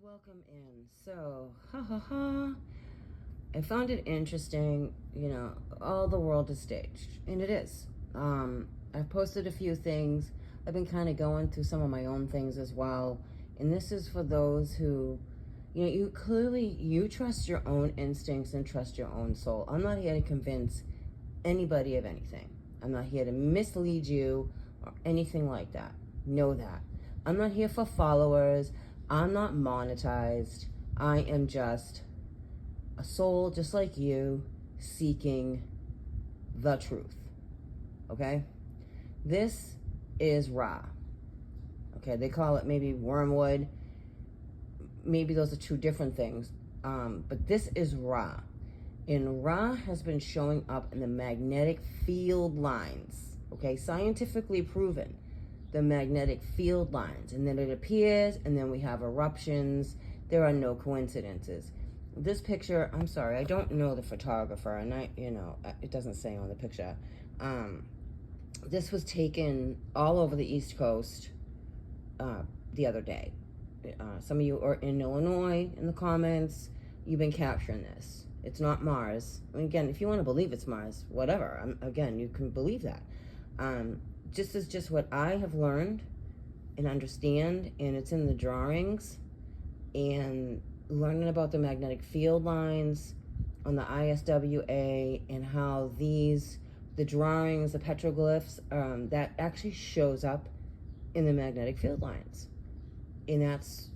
welcome in. So, I found it interesting, all the world is staged, and it is. I've posted a few things. I've been kind of going through some of my own things as well, and this is for those who, you clearly, you trust your own instincts and trust your own soul. I'm not here to convince anybody of anything. I'm not here to mislead you or anything like that. Know that. I'm not here for followers. I'm not monetized. I am just a soul just like you seeking the truth. Okay? This is Ra. Okay, they call it maybe wormwood. Maybe those are two different things. But this is Ra. And Ra has been showing up in the magnetic field lines. Okay, scientifically proven. The magnetic field lines, and then it appears, and then we have eruptions. There are no coincidences. This picture, I'm sorry, I don't know the photographer, and it doesn't say on the picture. This was taken all over the East Coast the other day. Some of you are in Illinois in the comments. You've been capturing this. It's not Mars. I mean, again, if you want to believe it's Mars, whatever. Again, you can believe that. This is just what I have learned and understand, and it's in the drawings, and learning about the magnetic field lines on the ISWA and how the drawings, the petroglyphs, that actually shows up in the magnetic field lines. And that's,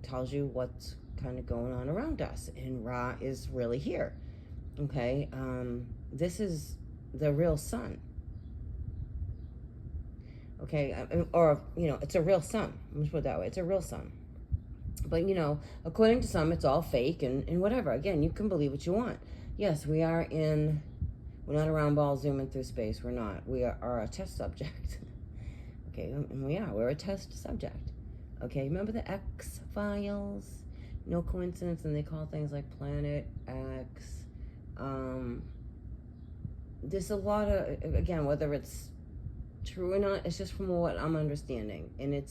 tells you what's kind of going on around us. And Ra is really here. Okay? This is the real sun. Okay, or, it's a real sun. Let's put it that way. It's a real sun. But, according to some, it's all fake and whatever. Again, you can believe what you want. Yes, we're not a round ball zooming through space. We're not. We are a test subject. Okay, and we're a test subject. Okay, remember the X-Files? No coincidence, and they call things like Planet X. There's a lot of, again, whether it's true or not, it's just from what I'm understanding, and it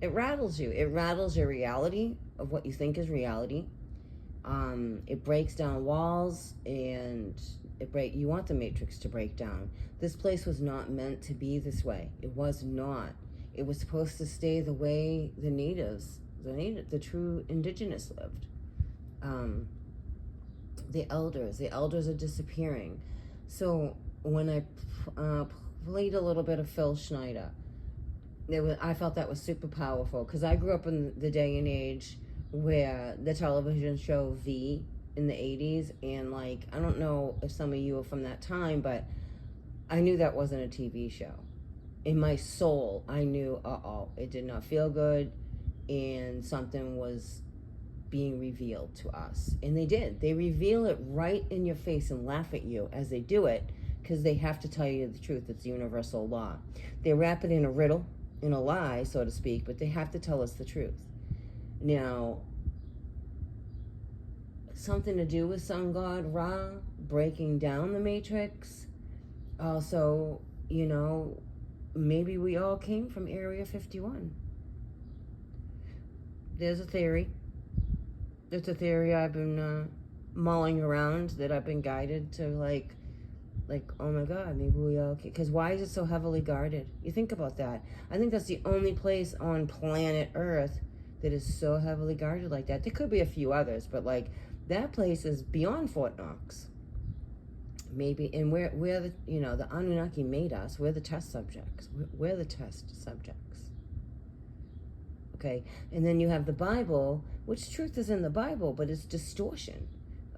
rattles you. It rattles your reality of what you think is reality. It breaks down walls, and you want the Matrix to break down. This place was not meant to be this way. It was not. It was supposed to stay the way the true indigenous lived. The elders are disappearing. So when I played a little bit of Phil Schneider, I felt that was super powerful, because I grew up in the day and age where the television show V in the 80s, and I don't know if some of you are from that time, but I knew that wasn't a TV show. In my soul, I knew, it did not feel good, and something was being revealed to us. And they did. They reveal it right in your face and laugh at you as they do it, because they have to tell you the truth. It's universal law. They wrap it in a riddle, in a lie, so to speak, but they have to tell us the truth. Now, something to do with sun god Ra breaking down the Matrix. Also, maybe we all came from Area 51. There's a theory. It's a theory I've been mulling around, that I've been guided to like, oh my God, maybe we all came. Because why is it so heavily guarded? You think about that. I think that's the only place on planet Earth that is so heavily guarded like that. There could be a few others, but that place is beyond Fort Knox. Maybe, and we're the, the Anunnaki made us. We're the test subjects. We're the test subjects. Okay, and then you have the Bible, which truth is in the Bible, but it's distortion.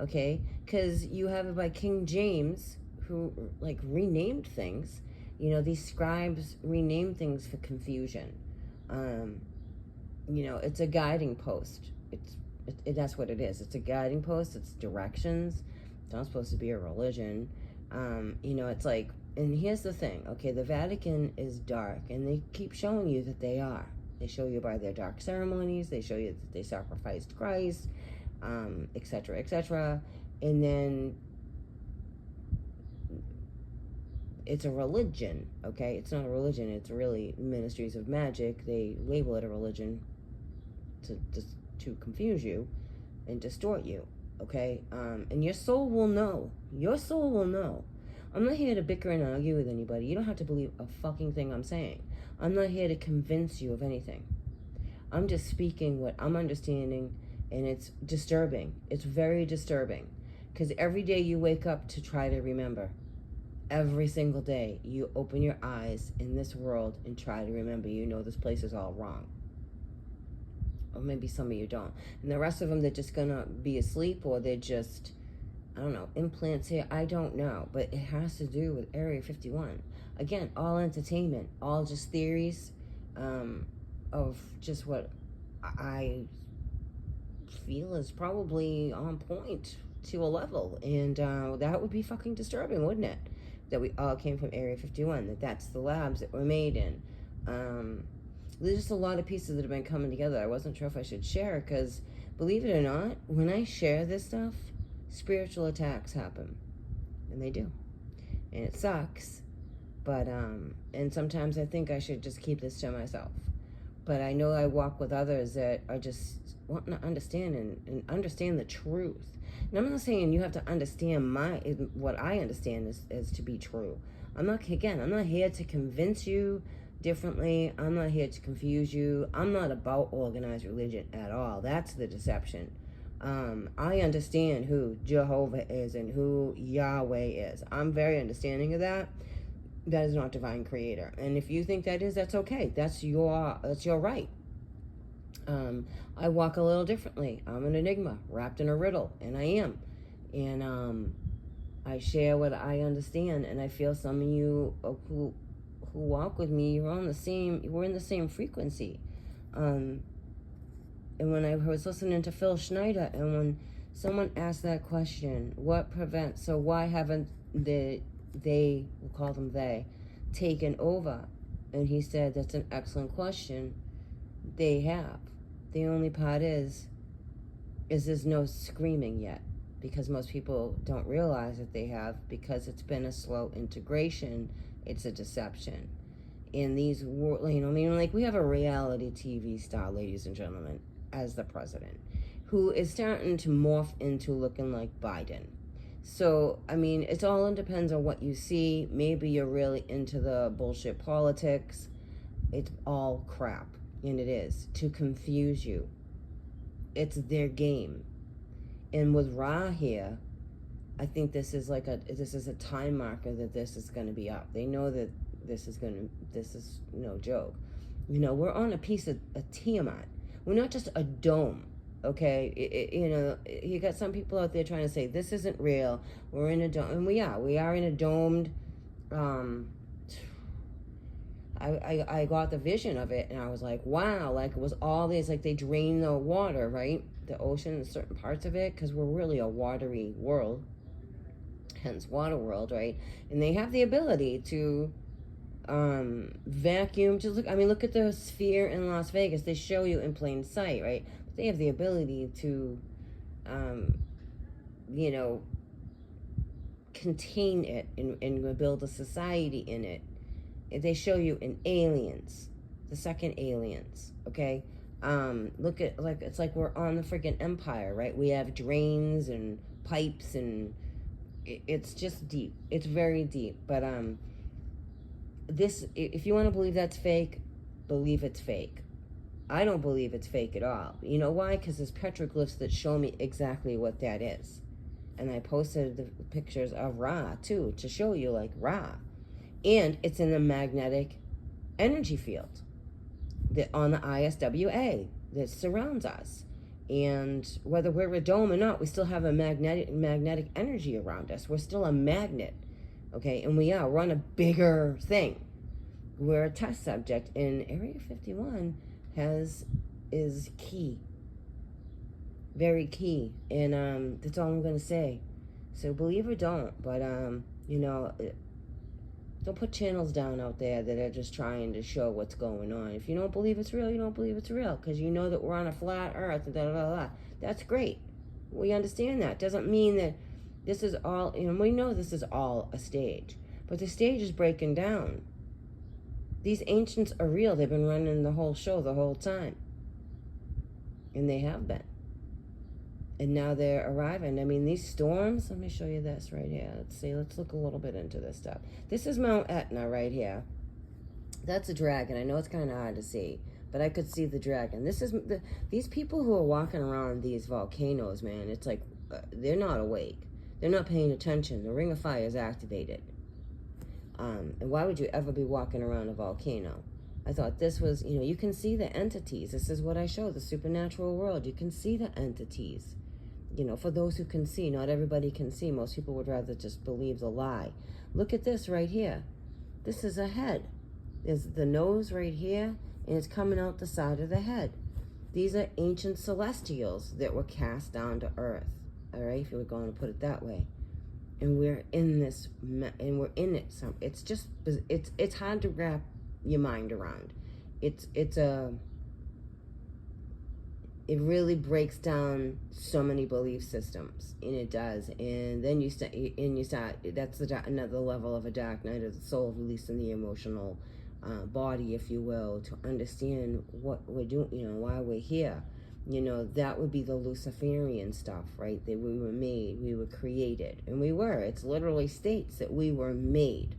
Okay, because you have it by King James, who renamed things. These scribes rename things for confusion. It's a guiding post. That's what it is. It's a guiding post. It's directions. It's not supposed to be a religion. It's and here's the thing. Okay, the Vatican is dark, and they keep showing you that they are. They show you by their dark ceremonies. They show you that they sacrificed Christ, etc., etc. And then it's a religion, okay? It's not a religion. It's really Ministries of Magic. They label it a religion. to confuse you and distort you, okay? And your soul will know. Your soul will know. I'm not here to bicker and argue with anybody. You don't have to believe a fucking thing I'm saying. I'm not here to convince you of anything. I'm just speaking what I'm understanding, and it's disturbing. It's very disturbing, because every day you wake up to try to remember. Every single day you open your eyes in this world and try to remember. You know this place is all wrong. Or maybe some of you don't. And the rest of them, they're just gonna be asleep, or they're just, I don't know, implants here. I don't know. But it has to do with Area 51. Again, all entertainment, all just theories of just what I feel is probably on point to a level. And that would be fucking disturbing, wouldn't it? That we all came from Area 51, that's the labs that we're made in. There's just a lot of pieces that have been coming together. I wasn't sure if I should share, because believe it or not, when I share this stuff, spiritual attacks happen. And they do. And it sucks. But, and sometimes I think I should just keep this to myself. But I know I walk with others that are just wanting to understand and understand the truth. And I'm not saying you have to understand what I understand as to be true. I'm not here to convince you differently. I'm not here to confuse you. I'm not about organized religion at all. That's the deception. I understand who Jehovah is and who Yahweh is. I'm very understanding of that. That is not divine creator. And if you think that is, that's okay. That's your right. I walk a little differently. I'm an enigma wrapped in a riddle, and I am. And I share what I understand, and I feel some of you who walk with me, we're in the same frequency. And when I was listening to Phil Schneider, and when someone asked that question, why haven't we'll call them they, taken over? And he said, that's an excellent question. They have. The only part is there's no screaming yet, because most people don't realize that they have, because it's been a slow integration. It's a deception. In these, we have a reality TV star, ladies and gentlemen, as the president, who is starting to morph into looking like Biden. So, it all depends on what you see. Maybe you're really into the bullshit politics. It's all crap. And it is, to confuse you. It's their game. And with Ra here, I think this is a time marker that this is going to be up. They know that this is no joke. We're on a piece of a Tiamat. We're not just a dome. Okay, you got some people out there trying to say this isn't real. We're in a dome, and we are in a domed. I got the vision of it, and I was like, wow, like it was all this, like they drain the water, right? The ocean and certain parts of it, because we're really a watery world, hence water world, right? And they have the ability to vacuum. Just look at the sphere in Las Vegas. They show you in plain sight, right? But they have the ability to, contain it and build a society in it. They show you in Aliens, the second Aliens, okay? Look at, it's like we're on the freaking Empire, right? We have drains and pipes, and it's just deep. It's very deep. But if you want to believe that's fake, believe it's fake. I don't believe it's fake at all. You know why? Because there's petroglyphs that show me exactly what that is. And I posted the pictures of Ra, too, to show you, like, Ra. And it's in the magnetic energy field on the ISWA that surrounds us. And whether we're a dome or not, we still have a magnetic energy around us. We're still a magnet, okay? And we're on a bigger thing. We're a test subject, and Area 51 is key, very key. And that's all I'm gonna say. So believe or don't, but don't put channels down out there that are just trying to show what's going on. If you don't believe it's real, you don't believe it's real, because you know that we're on a flat earth, and That's great. We understand that. Doesn't mean that this is all, we know this is all a stage, but the stage is breaking down. These ancients are real. They've been running the whole show the whole time. And they have been. And now they're arriving. I mean, these storms, let me show you this right here. Let's see, let's look a little bit into this stuff. This is Mount Etna right here. That's a dragon. I know it's kind of hard to see, but I could see the dragon. This is these people who are walking around these volcanoes, man. It's like they're not awake. They're not paying attention. The Ring of Fire is activated. And why would you ever be walking around a volcano? I thought this was, you know, you can see the entities. This is what I show, the supernatural world. You can see the entities. You know, for those who can see, not everybody can see. Most people would rather just believe the lie. Look at this right here. This is a head. There's the nose right here, and it's coming out the side of the head. These are ancient celestials that were cast down to earth. All right, if you were going to put it that way. And we're in this, and we're in it. So it's just, it's hard to wrap your mind around. It really breaks down so many belief systems, and it does. And then you start. That's another level of a dark night of the soul, releasing the emotional body, if you will, to understand what we're doing. You know, why we're here. You know, that would be the Luciferian stuff, right? That we were made, we were created, and we were. It's literally states that we were made.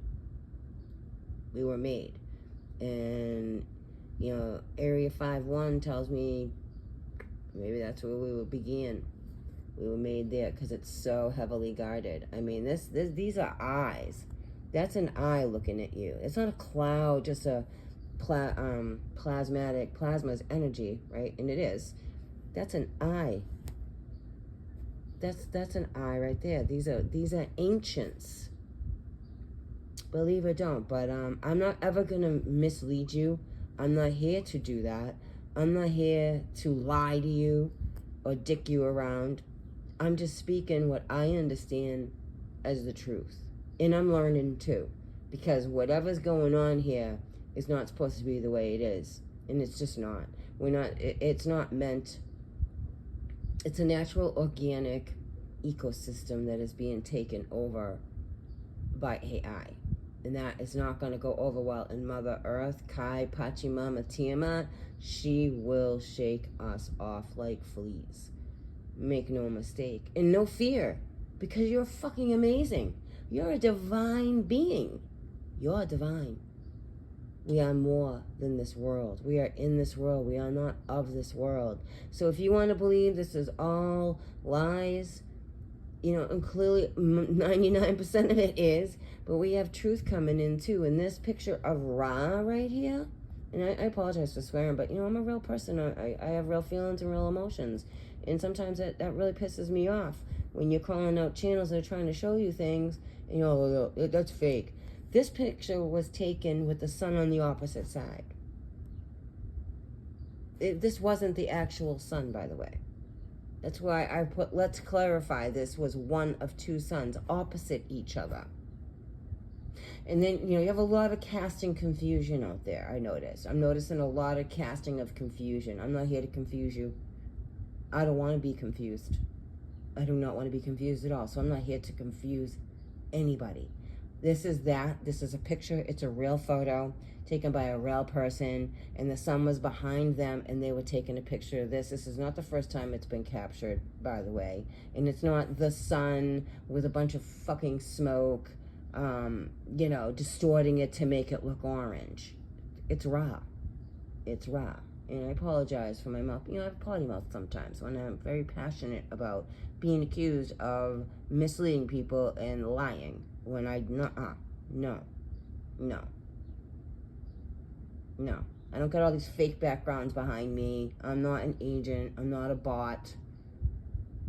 We were made, and you know, Area 5-1 tells me. Maybe that's where we will begin. We were made there because it's so heavily guarded. I mean, these are eyes. That's an eye looking at you. It's not a cloud, just a plasmatic. Plasma's energy, right? And it is. That's an eye. That's an eye right there. These are ancients. Believe it or don't, but I'm not ever gonna mislead you. I'm not here to do that. I'm not here to lie to you or dick you around. I'm just speaking what I understand as the truth. And I'm learning too. Because whatever's going on here is not supposed to be the way it is. And it's just not. It's not meant. It's a natural, organic ecosystem that is being taken over by AI. And that is not going to go over well in Mother Earth. Kai, Pachamama, Tiamat, she will shake us off like fleas. Make no mistake. And no fear, because you're fucking amazing. You're a divine being. You're divine. We are more than this world. We are in this world. We are not of this world. So if you want to believe this is all lies, you know, and clearly 99% of it is, but we have truth coming in too. And this picture of Ra right here, and I apologize for swearing, but you know, I'm a real person. I have real feelings and real emotions. And sometimes that really pisses me off when you're calling out channels that are trying to show you things, and you know, that's fake. This picture was taken with the sun on the opposite side. This wasn't the actual sun, by the way. That's why I put, let's clarify, this was one of two suns opposite each other. And then, you know, you have a lot of casting confusion out there, I noticed. I'm noticing a lot of casting of confusion. I'm not here to confuse you. I don't want to be confused. I do not want to be confused at all. So I'm not here to confuse anybody. This is that. This is a picture. It's a real photo taken by a real person, and the sun was behind them, and they were taking a picture of this. This is not the first time it's been captured, by the way. And it's not the sun with a bunch of fucking smoke, you know, distorting it to make it look orange. It's raw. It's raw. And I apologize for my mouth. You know, I have a potty mouth sometimes when I'm very passionate about being accused of misleading people and lying. When I, no. I don't got all these fake backgrounds behind me. I'm not an agent. I'm not a bot.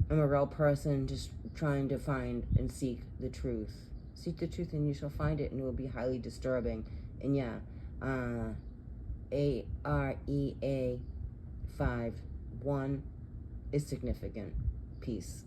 I'm a real person just trying to find and seek the truth. Seek the truth and you shall find it, and it will be highly disturbing. And yeah, AREA 5-1 is significant. Peace.